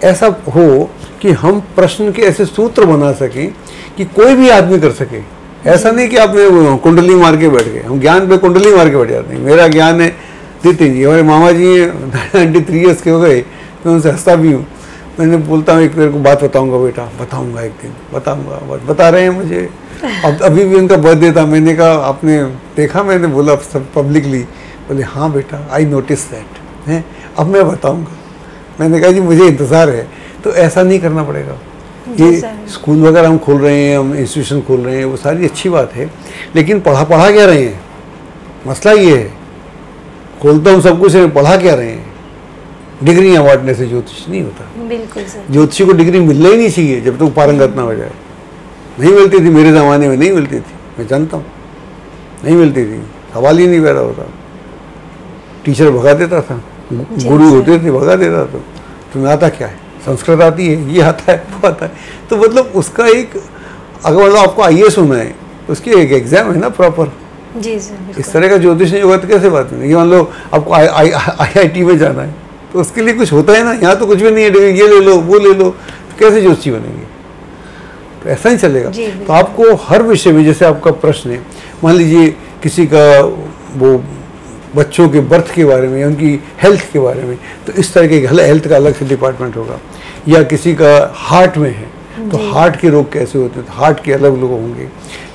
S1: ऐसा हो कि हम प्रश्न के ऐसे सूत्र बना सकें कि कोई भी आदमी कर सके। ऐसा नहीं कि आपने कुंडली मार के बैठ गए। हम ज्ञान पे कुंडली मार के बैठ जाते हैं। मेरा ज्ञान है नितिन जी, हमारे मामा जी हैं 93 ईयर्स के हो गए, मैं उनसे हंसता भी हूँ। मैंने बोलता हूँ एक तेरे को बात बताऊँगा बेटा, बताऊँगा एक दिन, बताऊँगा। बता रहे हैं मुझे। अब अभी भी उनका बर्थडे था, मैंने कहा आपने देखा, मैंने बोला सब पब्लिकली, बोले हाँ बेटा आई नोटिस दैट है, अब मैं बताऊँगा। मैंने कहा जी मुझे इंतज़ार है। तो ऐसा नहीं करना पड़ेगा। ये स्कूल वगैरह हम खोल रहे हैं, हम इंस्टीट्यूशन खोल रहे हैं, वो सारी अच्छी बात है, लेकिन पढ़ा क्या रहे हैं, मसला ये है। खोलता हम सब कुछ है, पढ़ा क्या रहे हैं। डिग्रियाँ बांटने से ज्योतिष नहीं होता।
S2: बिल्कुल सर।
S1: ज्योतिषी को डिग्री मिलना ही नहीं चाहिए जब तक पारंगत ना हो जाए। नहीं मिलती थी मेरे ज़माने में, नहीं मिलती थी, मैं जानता हूँ, नहीं मिलती थी, सवाल ही नहीं पैदा होता। टीचर भगा देता था, गुरु होते थे भगा देता था। तुम्हें आता क्या है, संस्कृत आती है, ये आता है, वो आता है। तो मतलब उसका एक, अगर मतलब आपको IAS होना है, उसकी एक एग्जाम है ना प्रॉपर।
S2: जी सर।
S1: इस तरह का ज्योतिष नहीं होगा तो कैसे बात नहीं। मान लो आपको IIT में जाना है, तो उसके लिए कुछ होता है ना। यहाँ तो कुछ भी नहीं है, ये ले लो वो ले लो, तो कैसे ज्योतिषी बनेंगे। तो ऐसा ही चलेगा। तो आपको हर विषय में, जैसे आपका प्रश्न है, मान लीजिए किसी का वो बच्चों के बर्थ के बारे में, उनकी हेल्थ के बारे में, तो इस तरह के हेल्थ का अलग से डिपार्टमेंट होगा। या किसी का हार्ट में है, तो हार्ट के रोग कैसे होते हैं, तो हार्ट के अलग लोग होंगे,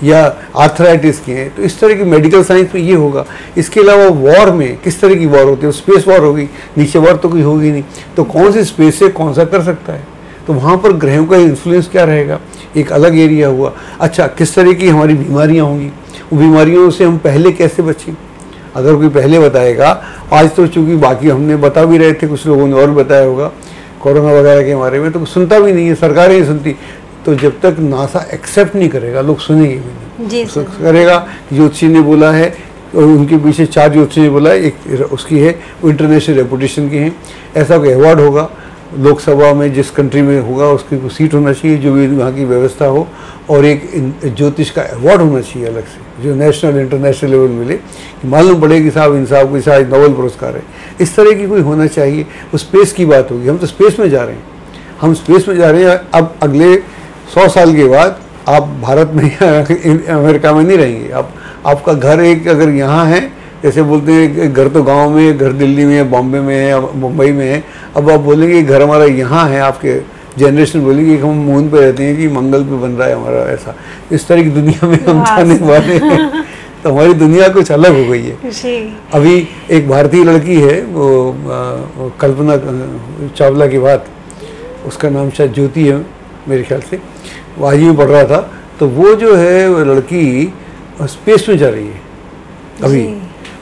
S1: या आर्थराइटिस के हैं, तो इस तरह की मेडिकल साइंस में ये होगा। इसके अलावा वॉर में किस तरह की वॉर होती है, स्पेस वॉर होगी, नीचे वॉर तो कोई होगी नहीं, तो कौन सी स्पेस से कौन सा कर सकता है, तो वहाँ पर ग्रहों का इन्फ्लुएंस क्या रहेगा, एक अलग एरिया हुआ। अच्छा, किस तरह की हमारी बीमारियाँ होंगी, वो बीमारियों से हम पहले कैसे बचें, अगर कोई पहले बताएगा। आज तो चूँकि बाकी हमने बता भी रहे थे, कुछ लोगों ने और बताया होगा कोरोना वगैरह के बारे में, तो सुनता भी नहीं है, सरकारें नहीं सुनती। तो जब तक नासा एक्सेप्ट नहीं करेगा, लोग सुनेंगे भी नहीं। जी करेगा, ज्योतिषी ने बोला है, और उनके पीछे 4 ज्योतिषी ने बोला है, एक उसकी है, वो इंटरनेशनल रेपुटेशन की हैं। ऐसा कोई अवार्ड होगा लोकसभा में, जिस कंट्री में होगा उसकी कोई सीट होना चाहिए, जो भी वहाँ की व्यवस्था हो, और एक ज्योतिष का अवार्ड होना चाहिए अलग से, जो नेशनल इंटरनेशनल लेवल मिले, कि मालूम पड़े कि साहब इनसाफ के साथ नोबेल पुरस्कार है। इस तरह की कोई होना चाहिए। वो स्पेस की बात होगी, हम तो स्पेस में जा रहे हैं, हम स्पेस में जा रहे हैं। अब अगले 100 साल के बाद आप भारत में अमेरिका में नहीं रहेंगे। आपका घर एक अगर यहाँ है, जैसे बोलते हैं घर तो गांव में है, घर दिल्ली में है, बॉम्बे में है, मुंबई में है, अब आप बोलेंगे घर हमारा यहाँ है, आपके जनरेशन बोलेगी कि हम मून पे रहते हैं, कि मंगल पे बन रहा है हमारा, ऐसा इस तरह की दुनिया में हम जाने वाले हैं। तो हमारी दुनिया कुछ अलग हो गई है। अभी एक भारतीय लड़की है, वो कल्पना चावला की बात, उसका नाम शायद ज्योति है मेरे ख्याल से, वो आज में पढ़ रहा था, तो वो जो है वो लड़की स्पेस में जा रही है अभी।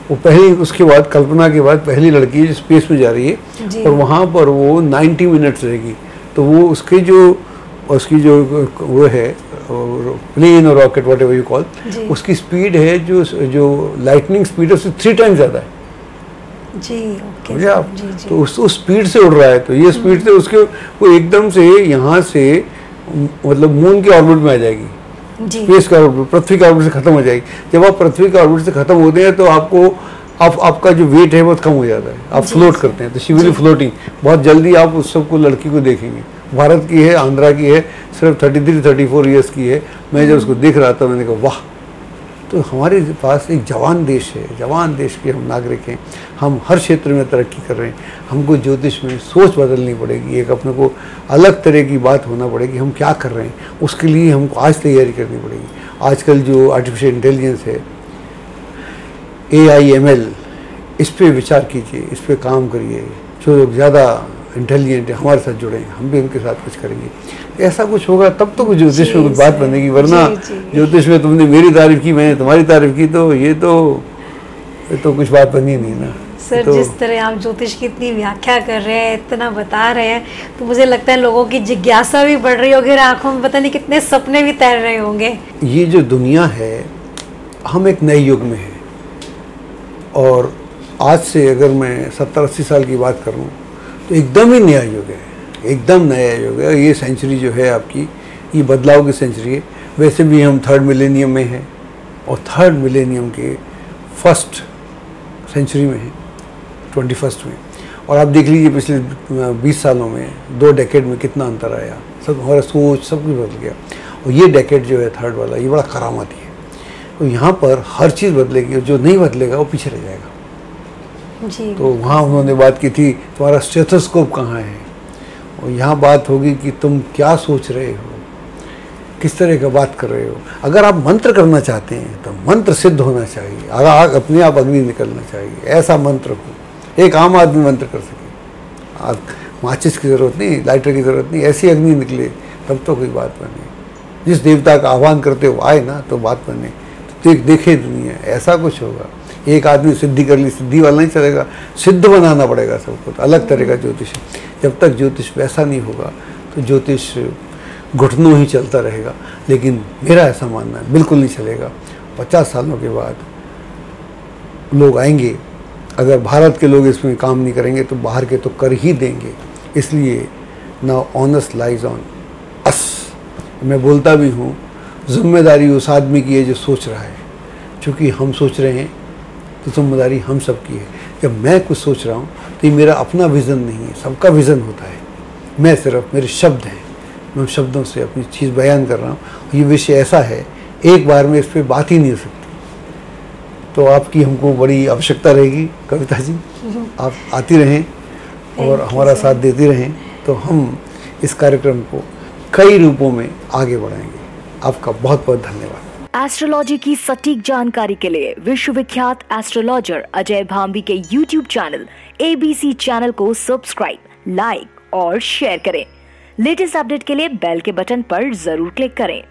S1: वो पहली, उसके बाद कल्पना के बाद पहली लड़की जो स्पेस में जा रही है, और वहाँ पर वो 90 मिनट्स रहेगी। तो वो उसकी जो वो है प्लेन और rocket what ever you call, उसकी स्पीड है जो लाइटनिंग स्पीड है उससे 3 टाइम्स ज़्यादा है
S2: जी।
S1: समझे आप? तो उस स्पीड से उड़ रहा है, तो ये स्पीड से उसके वो एकदम से यहाँ से मतलब मून के ऑर्बिट में आ जाएगी, स्पेस का ऑर्बिट, पृथ्वी का ऑर्बिट से खत्म हो जाएगी। जब आप पृथ्वी का ऑर्बिट से खत्म होते हैं तो आपका जो वेट है बहुत कम हो जाता है, आप फ्लोट करते हैं, तो शी विल बी फ्लोटिंग। बहुत जल्दी आप उस सबको लड़की को देखेंगे। भारत की है, आंध्रा की है, सिर्फ 33-34 ईयर्स की है। मैं जब उसको देख रहा था मैंने कहा वाह। तो हमारे पास एक जवान देश है, जवान देश के हम नागरिक हैं, हम हर क्षेत्र में तरक्की कर रहे हैं। हमको ज्योतिष में सोच बदलनी पड़ेगी, एक अपने को अलग तरह की बात होना पड़ेगी, हम क्या कर रहे हैं उसके लिए हमको आज तैयारी करनी पड़ेगी। आजकल जो आर्टिफिशियल इंटेलिजेंस है, AI/ML, इस पर विचार कीजिए, इस पर काम करिए। जो लोग ज़्यादा इंटेलिजेंट है हमारे साथ जुड़े हैं, हम भी उनके साथ कुछ करेंगे। ऐसा कुछ होगा तब तो कुछ ज्योतिष में कुछ बात बनेगी, वरना ज्योतिष में तुमने मेरी तारीफ की, मैंने तुम्हारी तारीफ की, तो ये तो कुछ बात बनी नहीं ना।
S2: सर तो, जिस तरह आप ज्योतिष की इतनी व्याख्या कर रहे हैं, इतना बता रहे हैं, तो मुझे लगता है लोगों की जिज्ञासा भी बढ़ रही होगी और आंखों में पता नहीं कितने सपने भी तैर रहे होंगे।
S1: ये जो दुनिया है, हम एक नए युग में हैं, और आज से अगर मैं 70-80 साल की बात करूं तो एकदम ही नया युग है, एकदम नया युग है। ये सेंचुरी जो है आपकी, ये बदलाव की सेंचुरी है। वैसे भी हम 3rd मिलेनियम में हैं, और 3rd मिलेनियम के 1st सेंचुरी में हैं, 21st में। और आप देख लीजिए पिछले 20 सालों में, 2 डेकेड में कितना अंतर आया, सब हमारा सोच सब कुछ बदल गया। और ये डेकेड जो है 3rd वाला, ये बड़ा करामाती है। तो यहाँ पर हर चीज़ बदलेगी, जो नहीं बदलेगा वो पीछे रह जाएगा जी। तो वहाँ उन्होंने बात की थी तुम्हारा स्टेथोस्कोप कहाँ है, और यहाँ बात होगी कि तुम क्या सोच रहे हो, किस तरह का बात कर रहे हो। अगर आप मंत्र करना चाहते हैं तो मंत्र सिद्ध होना चाहिए, अगर अपने आप अग्नि निकलना चाहिए, ऐसा मंत्र हो एक आम आदमी मंत्र कर सके। आप माचिस की ज़रूरत नहीं, लाइटर की ज़रूरत नहीं, ऐसी अग्नि निकले तब तो कोई बात बने। जिस देवता का आह्वान करते हो आए ना तो बात बने। तो देखे दुनिया ऐसा कुछ होगा। एक आदमी सिद्धि कर ली, सिद्धि वाला नहीं चलेगा, सिद्ध बनाना पड़ेगा सबको। तो अलग तरह का ज्योतिष है। जब तक ज्योतिष वैसा नहीं होगा तो ज्योतिष घुटनों ही चलता रहेगा। लेकिन मेरा ऐसा मानना है बिल्कुल नहीं चलेगा। 50 सालों के बाद लोग आएंगे, अगर भारत के लोग इसमें काम नहीं करेंगे तो बाहर के तो कर ही देंगे। इसलिए now honours lies on us. मैं बोलता भी हूँ, जिम्मेदारी उस आदमी की है जो सोच रहा है। क्योंकि हम सोच रहे हैं तो जिम्मेदारी हम सब की है। जब मैं कुछ सोच रहा हूँ तो ये मेरा अपना विज़न नहीं है, सबका विज़न होता है। मैं सिर्फ, मेरे शब्द हैं, मैं उन शब्दों से अपनी चीज़ बयान कर रहा हूँ। ये विषय ऐसा है, एक बार में इस पर बात ही नहीं हो सकती। तो आपकी हमको बड़ी आवश्यकता रहेगी कविता जी, आप आती रहें और हमारा साथ देती रहें, तो हम इस कार्यक्रम को कई रूपों में आगे बढ़ाएंगे। आपका बहुत बहुत धन्यवाद।
S3: एस्ट्रोलॉजी की सटीक जानकारी के लिए विश्वविख्यात एस्ट्रोलॉजर अजय भांबी के YouTube चैनल ABC चैनल को सब्सक्राइब, लाइक और शेयर करें। लेटेस्ट अपडेट के लिए बेल के बटन पर जरूर क्लिक करें।